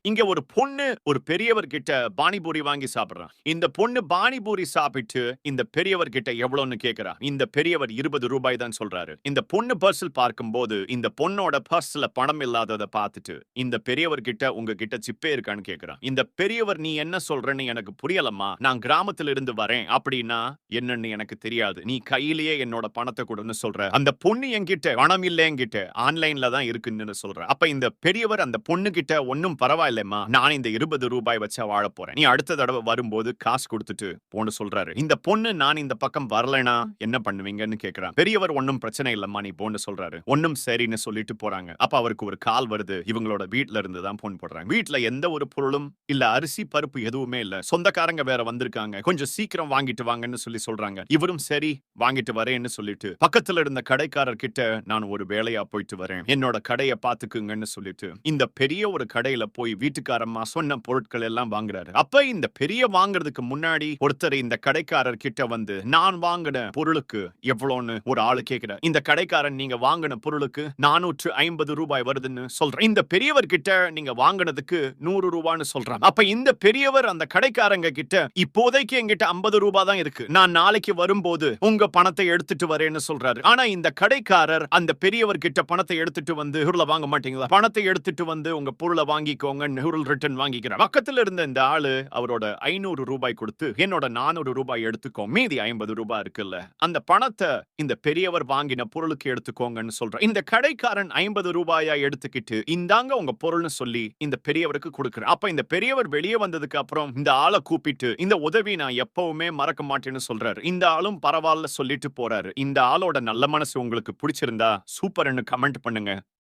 இங்க ஒரு பொண்ணு ஒரு பெரியவர் கிட்ட பானிபூரி வாங்கி சாப்பிடுறான். இந்த பொண்ணு பானிபூரி சாப்பிட்டு இந்த பெரியவர் கிட்ட எவ்வளவுன்னு கேட்கிறா. இந்த பெரியவர் ₹20 தான் சொல்றாரு. இந்த பொண்ணு பர்ஸில் பார்க்கும்போது இந்த பொண்ணோட பர்ஸ்ல பணம் இல்லாதத பார்த்துட்டு இந்த பெரியவர் கிட்ட உங்ககிட்ட சிப்பே இருக்கான்னு கேட்கிறான். இந்த பெரியவர் நீ என்ன சொல்றன்னு எனக்கு புரியலம்மா. நான் கிராமத்துல இருந்து வரேன் அப்படின்னா என்னன்னு எனக்கு தெரியாது. நீ கையிலேயே என்னோட பணத்தை கொடுன்னு சொல்ற. அந்த பொண்ணு என்கிட்ட பணம் இல்ல என்கிட்ட ஆன்லைன்ல தான் இருக்குன்னு சொல்ற. அப்ப இந்த பெரியவர் அந்த பொண்ணு கிட்ட ஒன்னும் பரவாயில்லைம்மா. நான் இந்த ₹20 வச்சா வாழப் போறேன். நீ அடுத்த தடவை வரும்போது காசு கொடுத்துட்டு போன்னு சொல்றாரு. இந்த பொண்ணு நான் இந்த பக்கம் வரலைனா என்ன பண்ணுவீங்கன்னு கேக்குறான். பெரியவர் ஒன்னும் பிரச்சனை இல்லம்மா நீ போன்னு சொல்றாரு. ஒன்னும் சரின்னு சொல்லிட்டு போறாங்க. அப்ப அவருக்கு ஒரு கால் வருது. இவங்களோட வீட்ல இருந்து தான் போன் போடுறாங்க. வீட்ல எந்த ஒரு பொருளும் இல்ல அரிசி பருப்பு எதுவுமே இல்ல. சொந்தக்காரங்க வேற வந்திருக்காங்க. கொஞ்சம் சீக்கிரம் வாங்கிட்டு வாங்கன்னு சொல்றாங்க. இவரும் சரி வாங்கிட்டு வரேன்னு சொல்லிட்டு பக்கத்துல இருந்த கடைக்காரர் கிட்ட நான் ஒரு வேலையா போயிட்டு வரேன். என்னோட கடைய பாத்துக்குங்கன்னு சொல்லிட்டு இந்த பெரிய ஒரு கடையில போய் வீட்டுக்காரம்மா சொன்ன பொருட்கள் எல்லாம் வாங்குறாரு. அப்ப இந்த பெரிய வாங்குறதுக்கு முன்னாடி ஒருத்தர் இந்த கடைக்காரர் கிட்ட வந்து நான் வாங்கின பொருளுக்கு எவ்வளவுன்னு ஒரு ஆளு கேட்கிறார். இந்த கடைக்காரன் நீங்க வாங்கின பொருளுக்கு ₹450 வருதுன்னு சொல்ற. இந்த பெரியவர் கிட்ட நீங்க வாங்கினதுக்கு ₹100 சொல்றாங்க. அப்ப இந்த பெரியவர் அந்த கடைக்காரங்க கிட்ட இப்போதைக்கு என்கிட்ட ₹50 தான் இருக்கு. நான் நாளைக்கு வரும்போது உங்க பணத்தை எடுத்துட்டு வரேன்னு சொல்றாரு. ஆனா இந்த கடைக்காரர் அந்த பெரியவர் கிட்ட பணத்தை எடுத்துட்டு வந்து வாங்க மாட்டீங்களா? பணத்தை எடுத்துட்டு வந்து உங்க பொருளை வாங்கிக்கோங்க ரிட்டர்ன் வாங்கிக்கிறார். பக்கத்துல இருந்த இந்த ஆளு அவரோட ₹500 கொடுத்து என்னோட ₹400 எடுத்துக்கோ மீதி ₹50 இருக்குல்ல அந்த பணத்தை இந்த பெரியவர் வாங்கின பொருளுக்கு எடுத்துக்கோங்கன்னு சொல்ற. இந்த கடைக்காரன் ₹50 எடுத்துக்கிட்டு இந்தாங்க உங்க பொருள்னு சொல்லி இந்த பெரியவருக்கு கொடுக்கிறார். அப்ப இந்த பெரியவர் வெளியே வந்ததுக்கு அப்புறம் இந்த ஆளை கூப்பிட்டு இந்த உதவி நான் எப்பவுமே மறக்க மாட்டேன்னு சொல்றாரு. இந்த ஆளும் பரவாயில்ல சொல்லிட்டு போறாரு. இந்த ஆளோட நல்ல மனசு உங்களுக்கு பிடிச்சிருந்தா சூப்பர்னு கமெண்ட் பண்ணுங்க.